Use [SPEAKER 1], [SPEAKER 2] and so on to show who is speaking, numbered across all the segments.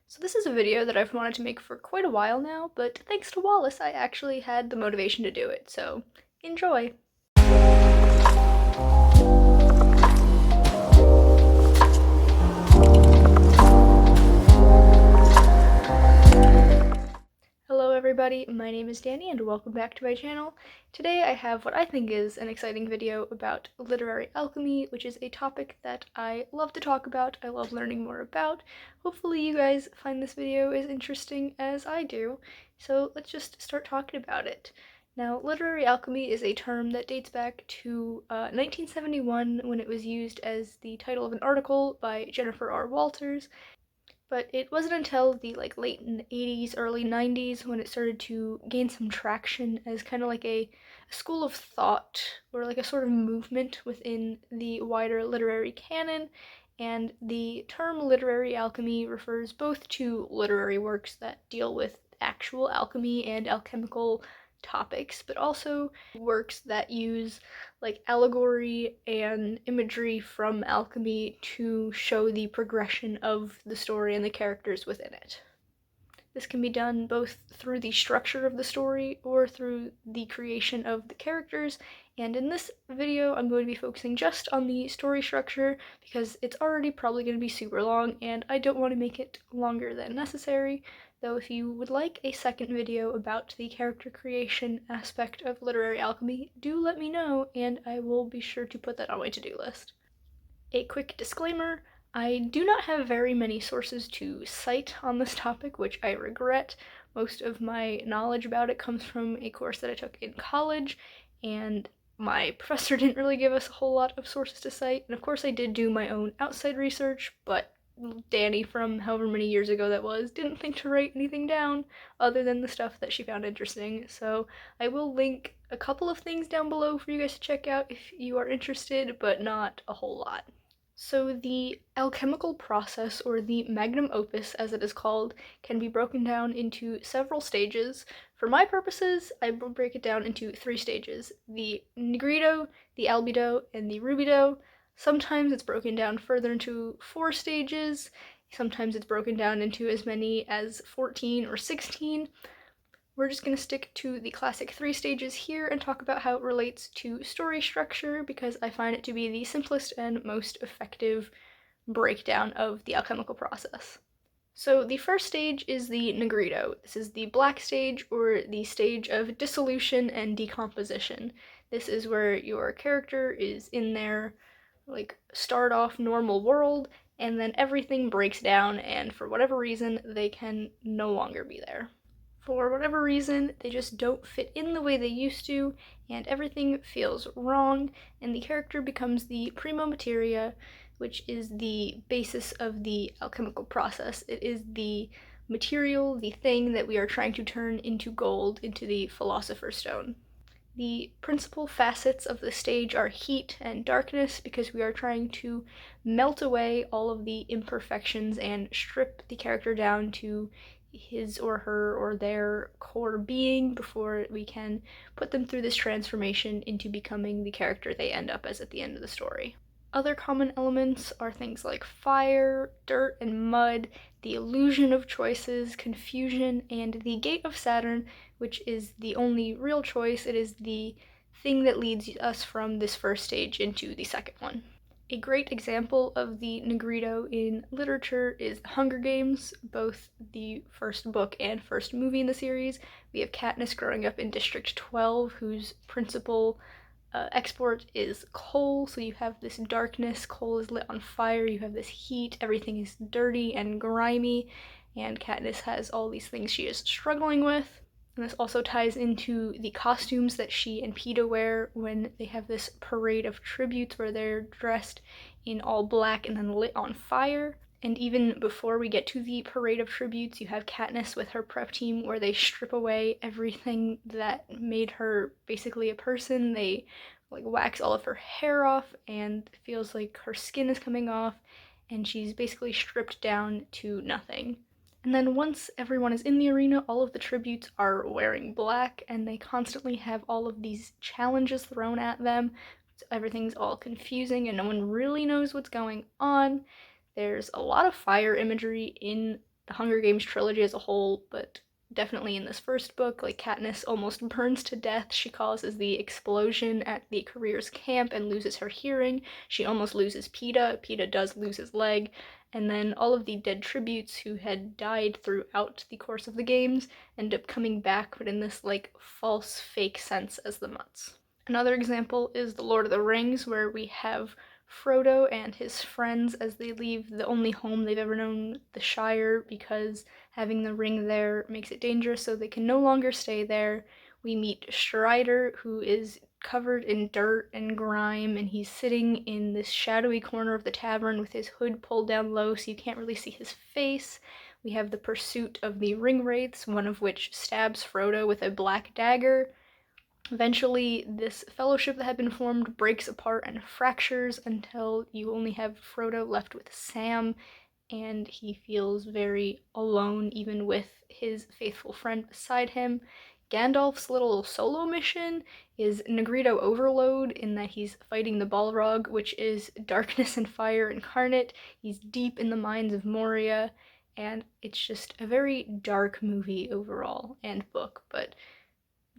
[SPEAKER 1] So this is a video that I've wanted to make for quite a while now, but thanks to Wallis, I actually had the motivation to do it, so enjoy! Hello everybody, my name is Danny and welcome back to my channel. Today I have what I think is an exciting video about literary alchemy, which is a topic that I love to talk about, I love learning more about. Hopefully you guys find this video as interesting as I do, so let's just start talking about it. Now, literary alchemy is a term that dates back to 1971 when it was used as the title of an article by Jennifer R. Walters. But it wasn't until the late 80s, early 90s when it started to gain some traction as kind of like a school of thought or like a sort of movement within the wider literary canon. And the term literary alchemy refers both to literary works that deal with actual alchemy and alchemical topics, but also works that use allegory and imagery from alchemy to show the progression of the story and the characters within it. This can be done both through the structure of the story or through the creation of the characters, and in this video I'm going to be focusing just on the story structure because it's already probably going to be super long and I don't want to make it longer than necessary, though if you would like a second video about the character creation aspect of literary alchemy, do let me know and I will be sure to put that on my to-do list. A quick disclaimer, I do not have very many sources to cite on this topic, which I regret. Most of my knowledge about it comes from a course that I took in college, and my professor didn't really give us a whole lot of sources to cite, and of course I did do my own outside research, but Danny from however many years ago that was didn't think to write anything down other than the stuff that she found interesting, so I will link a couple of things down below for you guys to check out if you are interested, but not a whole lot. So the alchemical process, or the magnum opus as it is called, can be broken down into several stages. For my purposes, I will break it down into 3 stages: the Negrito, the Albedo, and the Rubido. Sometimes it's broken down further into 4 stages, sometimes it's broken down into as many as 14 or 16. We're just going to stick to the classic 3 stages here and talk about how it relates to story structure because I find it to be the simplest and most effective breakdown of the alchemical process. So the first stage is the Negrito. This is the black stage, or the stage of dissolution and decomposition. This is where your character is in their start off normal world and then everything breaks down and for whatever reason they can no longer be there. For whatever reason, they just don't fit in the way they used to, and everything feels wrong, and the character becomes the Primo Materia, which is the basis of the alchemical process. It is the material, the thing that we are trying to turn into gold, into the Philosopher's Stone. The principal facets of the stage are heat and darkness because we are trying to melt away all of the imperfections and strip the character down to his or her or their core being before we can put them through this transformation into becoming the character they end up as at the end of the story. Other common elements are things like fire, dirt and mud, the illusion of choices, confusion, and the Gate of Saturn, which is the only real choice. It is the thing that leads us from this first stage into the second one. A great example of the Negrito in literature is Hunger Games, both the first book and first movie in the series. We have Katniss growing up in District 12, whose principal export is coal, so you have this darkness, coal is lit on fire, you have this heat, everything is dirty and grimy, and Katniss has all these things she is struggling with. And this also ties into the costumes that she and Peeta wear when they have this parade of tributes where they're dressed in all black and then lit on fire. And even before we get to the parade of tributes, you have Katniss with her prep team where they strip away everything that made her basically a person. They wax all of her hair off and it feels like her skin is coming off and she's basically stripped down to nothing. And then once everyone is in the arena, all of the tributes are wearing black and they constantly have all of these challenges thrown at them. So everything's all confusing and no one really knows what's going on. There's a lot of fire imagery in the Hunger Games trilogy as a whole, but definitely in this first book, like, Katniss almost burns to death. She causes the explosion at the careers camp and loses her hearing. She almost loses Peeta. Peeta does lose his leg. And then all of the dead tributes who had died throughout the course of the games end up coming back, but in this, like, false, fake sense as the Mutts. Another example is The Lord of the Rings, where we have Frodo and his friends as they leave the only home they've ever known, the Shire, because having the ring there makes it dangerous, so they can no longer stay there. We meet Strider, who is covered in dirt and grime, and he's sitting in this shadowy corner of the tavern with his hood pulled down low so you can't really see his face. We have the pursuit of the ring wraiths, one of which stabs Frodo with a black dagger. Eventually, this fellowship that had been formed breaks apart and fractures until you only have Frodo left with Sam, and he feels very alone even with his faithful friend beside him. Gandalf's little solo mission is Negrito Overload, in that he's fighting the Balrog, which is darkness and fire incarnate. He's deep in the mines of Moria, and it's just a very dark movie overall, and book, but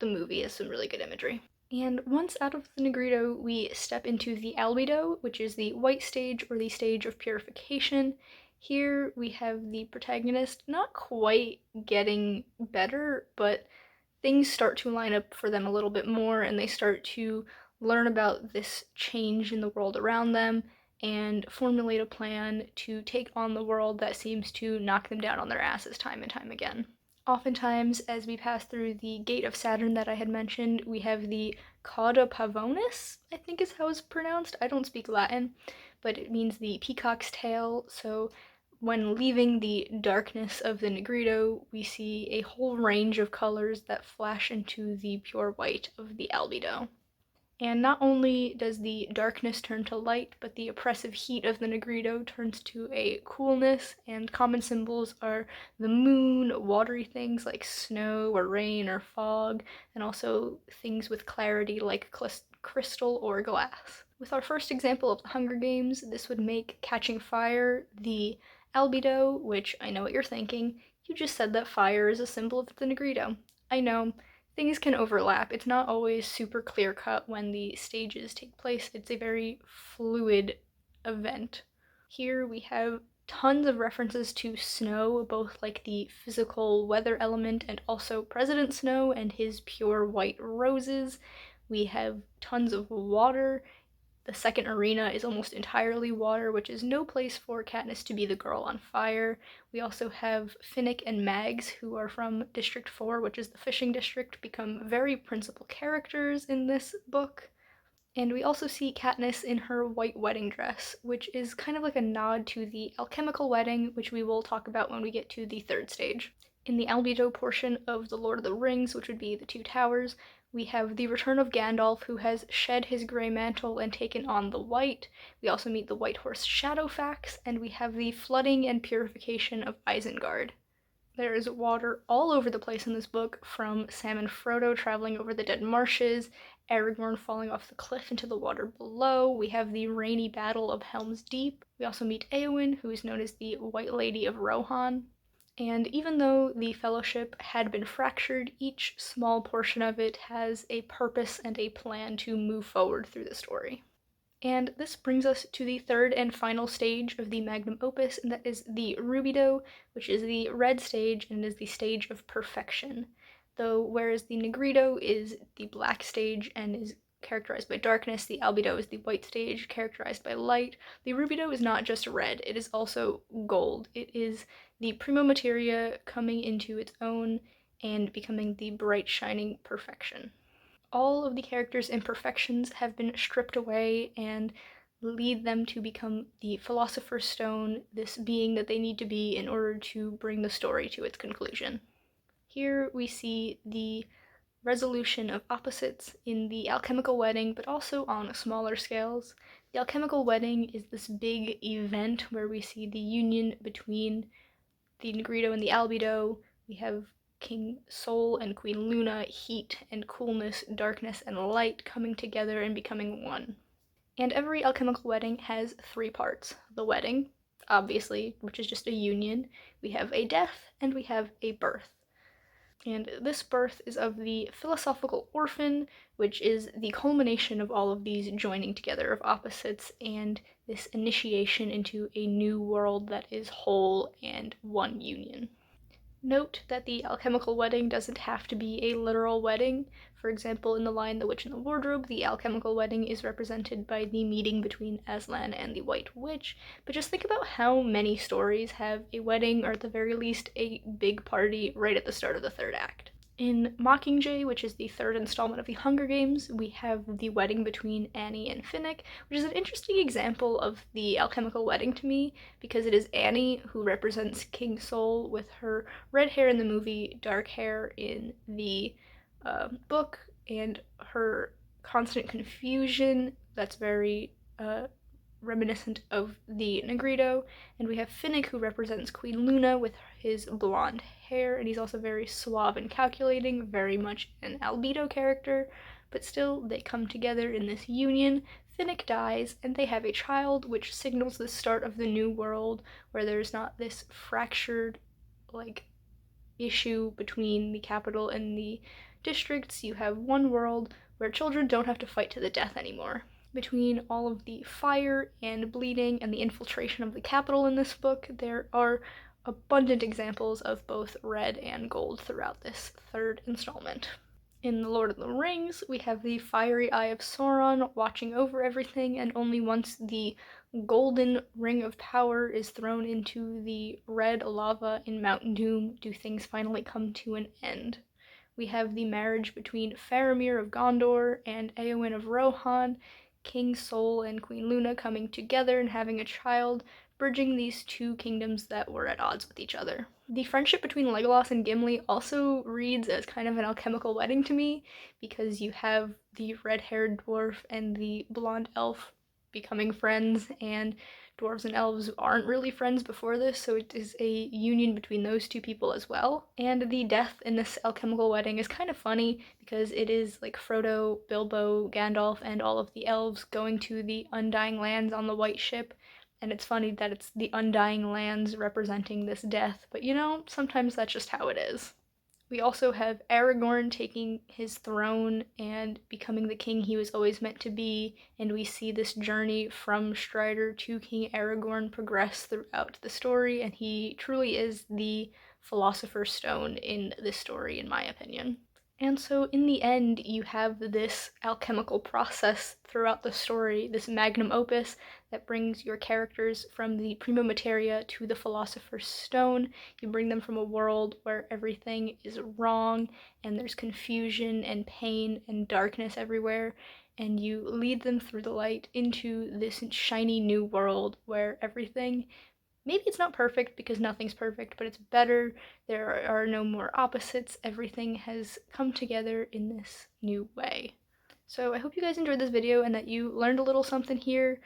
[SPEAKER 1] the movie has some really good imagery. And once out of the Negrito, we step into the Albedo, which is the white stage, or the stage of purification. Here we have the protagonist not quite getting better, but things start to line up for them a little bit more, and they start to learn about this change in the world around them and formulate a plan to take on the world that seems to knock them down on their asses time and time again. Oftentimes, as we pass through the Gate of Saturn that I had mentioned, we have the Cauda Pavonis, I think is how it's pronounced. I don't speak Latin, but it means the peacock's tail. So when leaving the darkness of the Negrito, we see a whole range of colors that flash into the pure white of the Albedo. And not only does the darkness turn to light, but the oppressive heat of the Negrito turns to a coolness, and common symbols are the moon, watery things like snow or rain or fog, and also things with clarity like crystal or glass. With our first example of the Hunger Games, this would make Catching Fire the Albedo, which I know what you're thinking. You just said that fire is a symbol of the Negrito. I know. Things can overlap. It's not always super clear-cut when the stages take place. It's a very fluid event. Here we have tons of references to snow, both like the physical weather element and also President Snow and his pure white roses. We have tons of water. The second arena is almost entirely water, which is no place for Katniss to be the girl on fire. We also have Finnick and Mags, who are from District 4, which is the fishing district, become very principal characters in this book. And we also see Katniss in her white wedding dress, which is kind of like a nod to the alchemical wedding, which we will talk about when we get to the third stage. In the Albedo portion of The Lord of the Rings, which would be the Two Towers, we have the return of Gandalf, who has shed his grey mantle and taken on the white. We also meet the White Horse Shadowfax, and we have the flooding and purification of Isengard. There is water all over the place in this book, from Sam and Frodo traveling over the dead marshes, Aragorn falling off the cliff into the water below. We have the rainy battle of Helm's Deep. We also meet Éowyn, who is known as the White Lady of Rohan. And even though the Fellowship had been fractured, each small portion of it has a purpose and a plan to move forward through the story. And this brings us to the third and final stage of the magnum opus, and that is the Rubido, which is the red stage and is the stage of perfection. Though whereas the Negrito is the black stage and is characterized by darkness, the Albedo is the white stage characterized by light. The Rubido is not just red, it is also gold. It is the Primo Materia coming into its own and becoming the bright, shining perfection. All of the characters' imperfections have been stripped away and lead them to become the Philosopher's Stone, this being that they need to be in order to bring the story to its conclusion. Here we see the resolution of opposites in the alchemical wedding, but also on smaller scales. The alchemical wedding is this big event where we see the union between the Negrito and the Albedo. We have King Sol and Queen Luna, heat and coolness, darkness and light coming together and becoming one. And every alchemical wedding has three parts: the wedding, obviously, which is just a union. We have a death, and we have a birth. And this birth is of the philosophical orphan, which is the culmination of all of these joining together of opposites and this initiation into a new world that is whole and one union. Note that the alchemical wedding doesn't have to be a literal wedding. For example, in the line The Witch in the Wardrobe, the alchemical wedding is represented by the meeting between Aslan and the White Witch, but just think about how many stories have a wedding, or at the very least, a big party right at the start of the third act. In Mockingjay, which is the third installment of the Hunger Games, we have the wedding between Annie and Finnick, which is an interesting example of the alchemical wedding to me, because it is Annie who represents King Sol with her red hair in the movie, dark hair in the book, and her constant confusion that's very reminiscent of the Negrito, and we have Finnick who represents Queen Luna with his blonde hair, and he's also very suave and calculating, very much an Albedo character, but still they come together in this union. Finnick dies, and they have a child, which signals the start of the new world, where there's not this fractured, issue between the capital and the districts. You have one world where children don't have to fight to the death anymore. Between all of the fire and bleeding and the infiltration of the capital in this book, there are abundant examples of both red and gold throughout this third installment. In The Lord of the Rings, we have the fiery eye of Sauron watching over everything, and only once the golden ring of power is thrown into the red lava in Mount Doom do things finally come to an end. We have the marriage between Faramir of Gondor and Eowyn of Rohan, King Sol and Queen Luna coming together and having a child, bridging these two kingdoms that were at odds with each other. The friendship between Legolas and Gimli also reads as kind of an alchemical wedding to me, because you have the red-haired dwarf and the blonde elf becoming friends, and dwarves and elves aren't really friends before this, so it is a union between those two people as well. And the death in this alchemical wedding is kind of funny, because it is like Frodo, Bilbo, Gandalf, and all of the elves going to the Undying Lands on the White Ship, and it's funny that it's the Undying Lands representing this death, but sometimes that's just how it is. We also have Aragorn taking his throne and becoming the king he was always meant to be, and we see this journey from Strider to King Aragorn progress throughout the story, and he truly is the Philosopher's Stone in this story, in my opinion. And so in the end, you have this alchemical process throughout the story, this magnum opus that brings your characters from the Primo Materia to the Philosopher's Stone. You bring them from a world where everything is wrong and there's confusion and pain and darkness everywhere, and you lead them through the light into this shiny new world where everything, maybe it's not perfect, because nothing's perfect, but it's better. There are no more opposites. Everything has come together in this new way. So I hope you guys enjoyed this video and that you learned a little something here.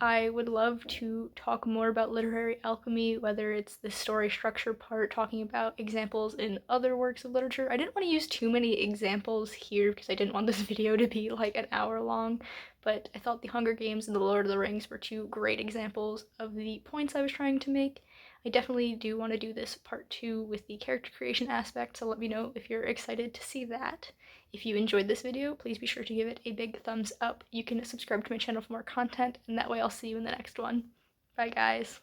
[SPEAKER 1] I would love to talk more about literary alchemy, whether it's the story structure part, talking about examples in other works of literature. I didn't want to use too many examples here because I didn't want this video to be like an hour long, but I thought The Hunger Games and The Lord of the Rings were two great examples of the points I was trying to make. I definitely do want to do this part 2 with the character creation aspect, so let me know if you're excited to see that. If you enjoyed this video, please be sure to give it a big thumbs up. You can subscribe to my channel for more content, and that way I'll see you in the next one. Bye guys!